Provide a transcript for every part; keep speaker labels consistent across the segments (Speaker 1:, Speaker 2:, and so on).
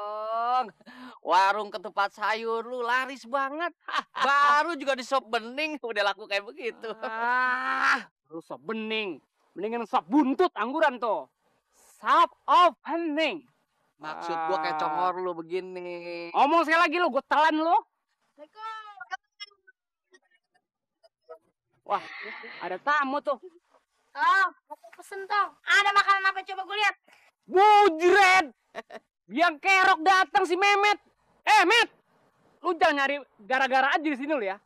Speaker 1: dong. Warung ketupat sayur lu laris banget. Baru juga di sop bening udah laku kayak begitu.
Speaker 2: Lu sop bening. Mendingan sop buntut angguran tuh. Sop of hening.
Speaker 1: Maksud gua kayak congor lu begini.
Speaker 2: Ngomong sekali lagi lu, gua telan lu. Wah, ada tamu tuh.
Speaker 3: Oh, aku pesen tong. Ada makanan apa coba gue lihat?
Speaker 2: Bujret. Biang kerok datang si Memet. Met. Lu jangan nyari gara-gara aja di sini lu ya.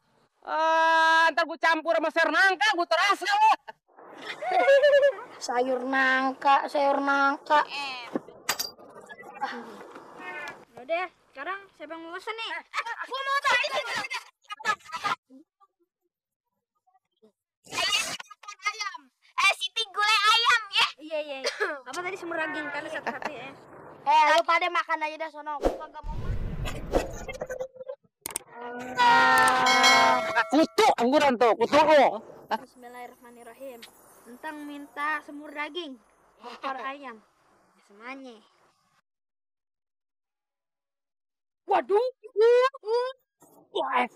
Speaker 2: Ntar gue campur sama sayur nangka, gue terasa lu.
Speaker 3: Sayur nangka. Udah, sekarang siapa yang mau pesen nih? Aku mau tahu ini. Ayam. Siti gulai ayam ya? Iya. Apa tadi semur raging kali satu-satu ya? Lu pada makan aja dah sono. Gua kagak mau makan.
Speaker 2: Kutu angguran tuh, kutu lu.
Speaker 3: Bismillahirrahmanirrahim. Entang minta semur daging, opor ayam. Semuanya.
Speaker 2: Waduh. Wah.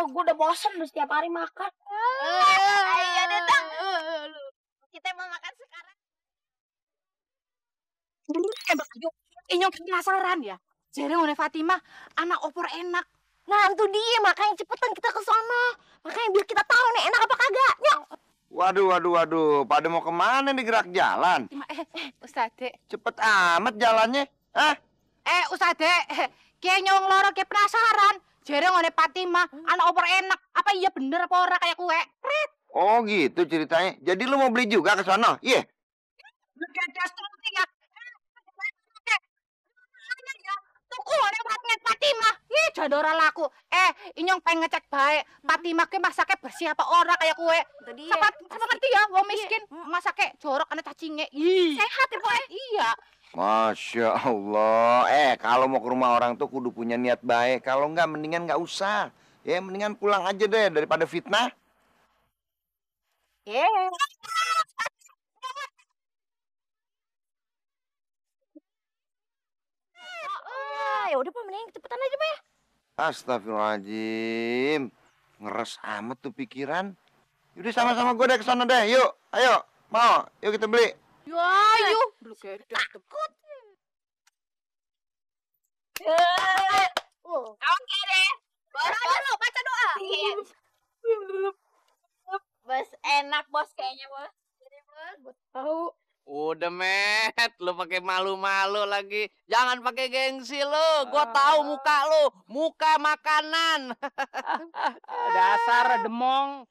Speaker 3: Gue udah bosen udah setiap hari makan. Iya deh, Tang. Kita mau makan sekarang.
Speaker 4: Inyong penasaran ya. Jarang oleh Fatimah, anak opor enak. Nah, itu dia makanya cepetan kita ke sono. Makanya biar kita tahu nih enak apa kagak. Yuk.
Speaker 5: Waduh. Pada mau kemana nih gerak jalan?
Speaker 4: Ustadz.
Speaker 5: Cepet amat jalannya. Hah?
Speaker 4: Ustadz, kayak nyong loro kayak penasaran. Jarang oleh Fatimah, anak opor enak. Apa iya bener apa ora kayak kue? Red.
Speaker 5: Oh gitu ceritanya. Jadi lu mau beli juga ke sono? Iya.
Speaker 4: Tuku oleh Fatimah. Ih, jadora laku. Inyong pengen ngecek baik. Fatimah ke masaknya bersih apa ora kayak kue. Sama ngerti ya, wong miskin masaknya jorok ana cacingnya. Sehat ya, Pak. Iya.
Speaker 5: Masya Allah. Kalau mau ke rumah orang tuh kudu punya niat baik. Kalau enggak, mendingan nggak usah. Ya, mendingan pulang aja deh daripada fitnah.
Speaker 3: Ya udah Pak, mending cepetan aja Pak ya.
Speaker 5: Astagfirullahaladzim. Ngeres amat tuh pikiran. Yaudah sama-sama gue deh ke sana deh. Yuk, ayo. Mau? Yuk kita beli.
Speaker 4: Ayo. Lu takut.
Speaker 3: Oke deh. Baru baca doa. Bos enak bos kayaknya bos. Jadi bos. Tahu.
Speaker 1: Udah Met, lu pakai malu-malu lagi. Jangan pakai gengsi lu. Gua tahu muka lu, muka makanan.
Speaker 2: Dasar demong.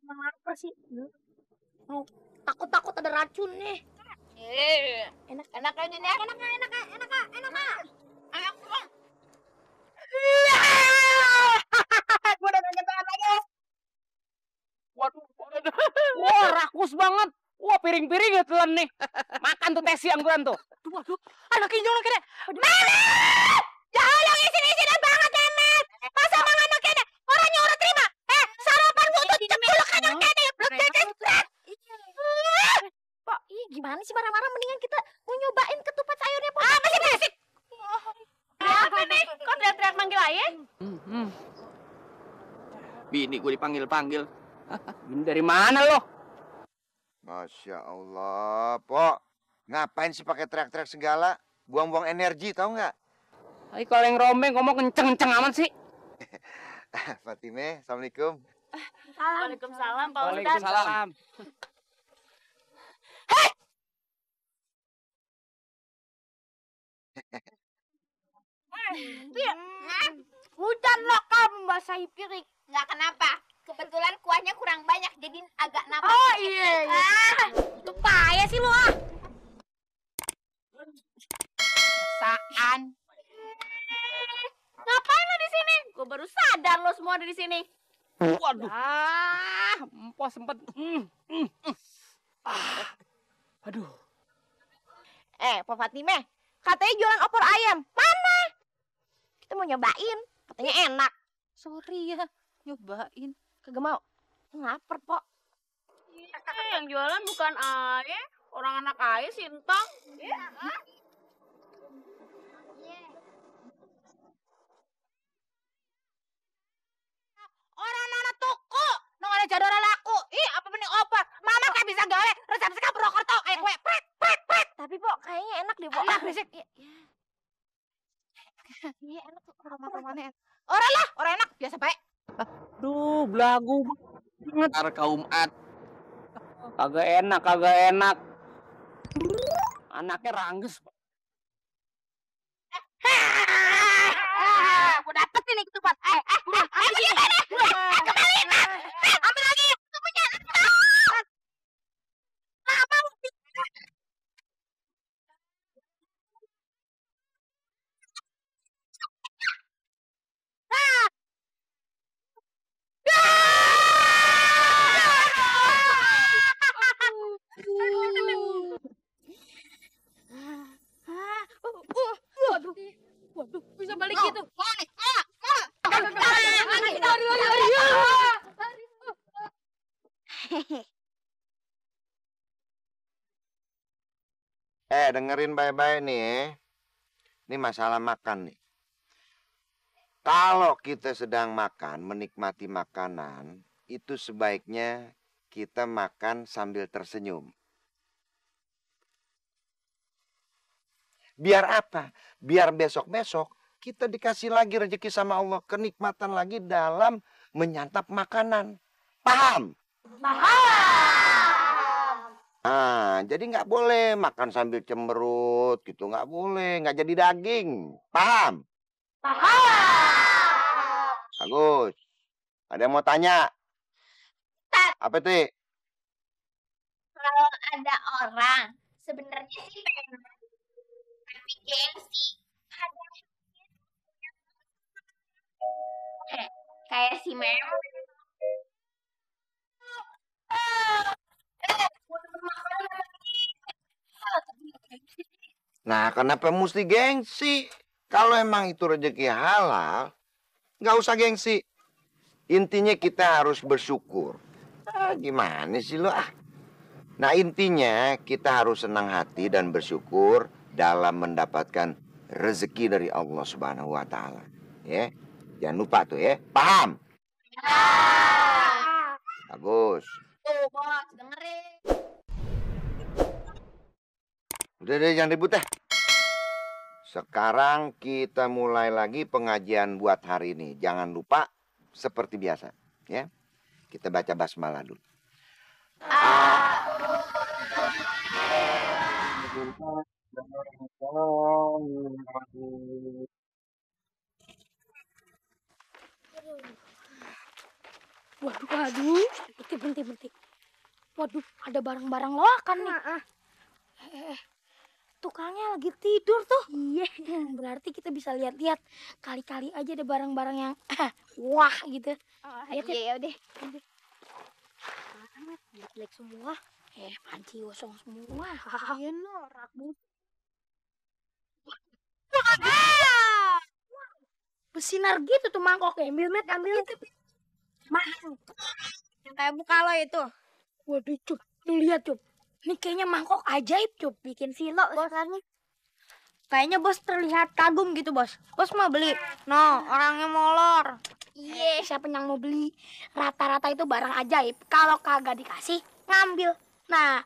Speaker 3: Apa sih? Takut ada racun nih. Enak aja nih. Enak. Gua udah ngejalan lagi.
Speaker 2: Waduh. Wah, rakus banget. Wah, piring-piring ya telan nih. Makan tuh tesi angguran tuh.
Speaker 4: Waduh, anak inyong kene. Memet! Jangan isin-isinan banget, Memet. Masa mangan kene? Orangnya ora terima. Sarapan butuh ceplok anak kene.
Speaker 3: Pak, gimana sih marah-marah? Mendingan kita mau nyobain ketupat sayurnya, Pak.
Speaker 4: Apa sih berisik?
Speaker 3: Apa nih? Kok teriak-teriak manggil ayah?
Speaker 1: Bini gue dipanggil-panggil.
Speaker 2: Ini dari mana lo?
Speaker 5: Masya Allah, Pok. Ngapain sih pakai teriak-teriak segala? Buang-buang energi, tahu nggak?
Speaker 2: Ay, kalau yang rombeng ngomong kenceng-kenceng amat sih.
Speaker 5: Fatime, Assalamualaikum.
Speaker 3: Waalaikumsalam, Pak Ustadz.
Speaker 2: Waalaikumsalam.
Speaker 3: Hujan lokal membasahi piring. Nggak kenapa. Kebetulan kuahnya kurang banyak, jadi agak nambah. Oh iya. Itu payah sih lu ah.
Speaker 4: Saan.
Speaker 3: Ngapain lo di sini? Gue baru sadar lo semua ada di sini.
Speaker 2: Waduh. Empos sempet. Aduh.
Speaker 3: Pak Fatime, katanya jualan opor ayam. Mana? Kita mau nyobain. Katanya enak.
Speaker 4: Sorry ya, nyobain.
Speaker 3: Kagak mau. Ngaper, Pok. Yang jualan bukan Ae, orang anak Ae Sintang.
Speaker 4: Orang anak toko, nong ada jadwal laku. Ih, apa mending obat. Mama kayak bisa gawe resep sekap Purwokerto kayak kue pret pret pret.
Speaker 3: Tapi Pok, kayaknya enak deh, Pok.
Speaker 4: Enak berisik. Iya, enak tuh aroma-aromanya. Orang enak biasa baik.
Speaker 2: Duh, belagu banget.
Speaker 1: Ntar kaum ad.
Speaker 2: Kagak enak. Anaknya rangges.
Speaker 3: Gue dapet ini ketupat. Kembaliin, ambil lagi. Itu punya. Waduh, bisa balik gitu.
Speaker 5: Dengerin baik-baik nih ya. Ini masalah makan nih. Kalau kita sedang makan, menikmati makanan, itu sebaiknya kita makan sambil tersenyum. Biar apa? Biar besok-besok kita dikasih lagi rezeki sama Allah. Kenikmatan lagi dalam menyantap makanan. Paham? Jadi nggak boleh makan sambil cemberut gitu. Nggak boleh, nggak jadi daging. Paham? Bagus. Ada yang mau tanya? Apa itu?
Speaker 3: Kalau ada orang, sebenarnya sih pengen, tapi gengsi. Kayak si Mem.
Speaker 5: Nah, kenapa mesti gengsi? Kalau emang itu rezeki halal, nggak usah gengsi. Intinya kita harus bersyukur. Gimana sih lo? Nah, intinya kita harus senang hati dan bersyukur dalam mendapatkan rezeki dari Allah Subhanahu wa Ta'ala. Ya, jangan lupa tuh ya. Paham? Bagus.
Speaker 3: Tuh, Bos, dengerin.
Speaker 5: Udah deh, jangan ribut deh. Sekarang kita mulai lagi pengajian buat hari ini. Jangan lupa seperti biasa, ya. Kita baca basmalah dulu.
Speaker 3: Waduh, berhenti. Waduh, ada barang-barang loakan nih. Tukangnya lagi tidur tuh. Iya. Berarti kita bisa lihat-lihat. Kali-kali aja ada barang-barang yang wah gitu. Ayo, iya deh. Jelek semua. Panci kosong semua. Iya, norak bu. Bersinar gitu tuh mangkoknya. Ambil. Mahal. Yang kayak buka lo itu. Waduh, Cup. Lu lihat, Cup. Ini kayaknya mangkok ajaib, Cup. Bikin silo. Kayaknya bos terlihat kagum gitu, bos. Bos mau beli? No, orangnya molor. Iya, siapa yang mau beli? Rata-rata itu barang ajaib. Kalau kagak dikasih, ngambil. Nah,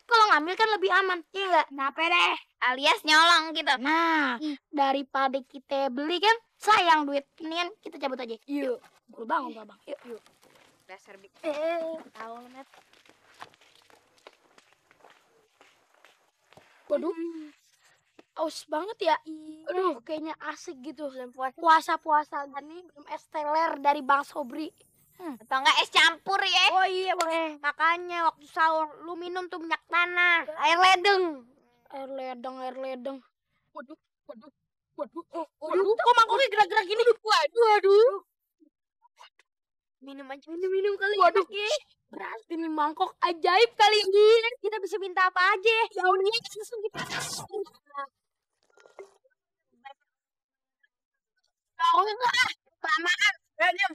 Speaker 3: kalau ngambil kan lebih aman, iya nggak? Kenapa deh? Alias nyolong gitu. Nah, daripada kita beli kan sayang duit. Ini kita cabut aja. Yuk, gue bangun, Bang. Yuk. Dasar bikin. Tahu, Net. Waduh, aus banget ya. Aduh, kayaknya asik gitu. Puasa-puasa gini minum es teler dari Bang Sobri. Atau enggak es campur ya? Oh iya Bang. Makanya waktu sahur lu minum tuh minyak tanah, air ledeng. Air ledeng. Waduh. Kok mangkoknya gerak-gerak gini? Waduh. Minum aja. Minum kali. Waduh. Berarti nih mangkok ajaib kali ini. Kita bisa minta apa aja. Ya udah langsung kita. Oh enggak. Kelamaan. Diam.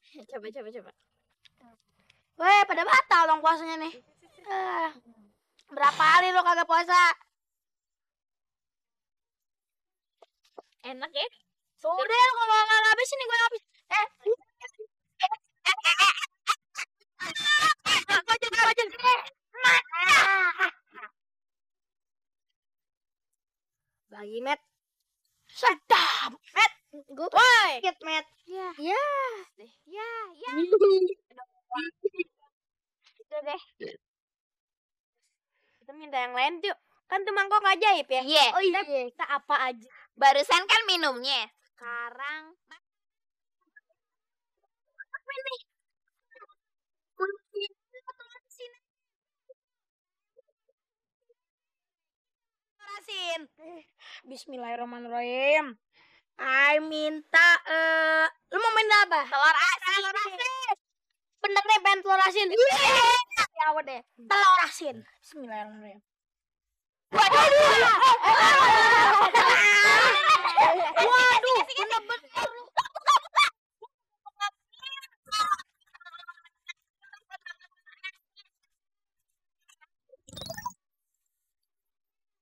Speaker 3: Coba. Weh, pada batal dong puasanya nih. Berapa hari lo kagak puasa? Enak ya? Sudah, kalau nggak ngabisin nih gue ngabis. Bagi Met. Sedap, Met. Gue sakit, Met. Ya. Itu deh. Kita minta yang lain yuk. Kan tuh mangkok ajaib ya.
Speaker 4: Iya.
Speaker 3: Oh iya. Kita apa aja?
Speaker 4: Barusan kan minumnya.
Speaker 3: Sekarang
Speaker 4: Rasin.
Speaker 3: Bismillahirrahmanirrahim. Minta lu mau minta apa?
Speaker 4: Telur asin.
Speaker 3: Bener deh, pengen telur asin. Ya udah deh. Telur asin. Bismillahirrahmanirrahim. Waduh, bener-bener.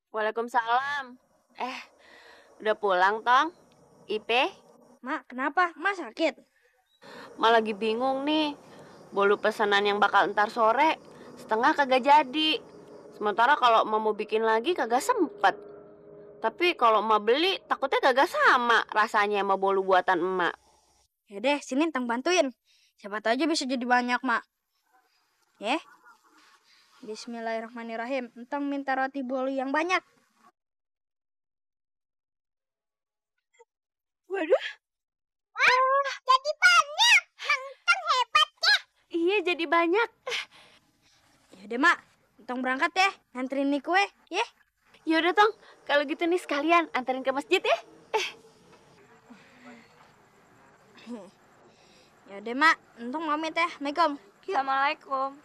Speaker 6: Waalaikumsalam. Udah pulang, Tong? Ipe?
Speaker 3: Mak, kenapa? Mak sakit?
Speaker 6: Mak lagi bingung nih. Bolu pesanan yang bakal ntar sore, setengah kagak jadi. Sementara kalau emak mau bikin lagi kagak sempet. Tapi kalau emak beli, takutnya kagak sama rasanya sama bolu buatan emak.
Speaker 3: Ya deh, sini Tang bantuin. Siapa tahu aja bisa jadi banyak, Mak. Ya. Bismillahirrahmanirrahim. Entang minta roti bolu yang banyak. Waduh.
Speaker 4: Jadi banyak. Entang hebat ya.
Speaker 6: Iya, jadi banyak.
Speaker 3: Ya udah, Mak. Entang berangkat ya. Nganterin nih kue, ya.
Speaker 6: Ya udah, Tong. Kalau gitu nih sekalian anterin ke masjid ya.
Speaker 3: Ya udah, Mak. Entang pamit ya. Assalamualaikum.
Speaker 6: Assalamualaikum.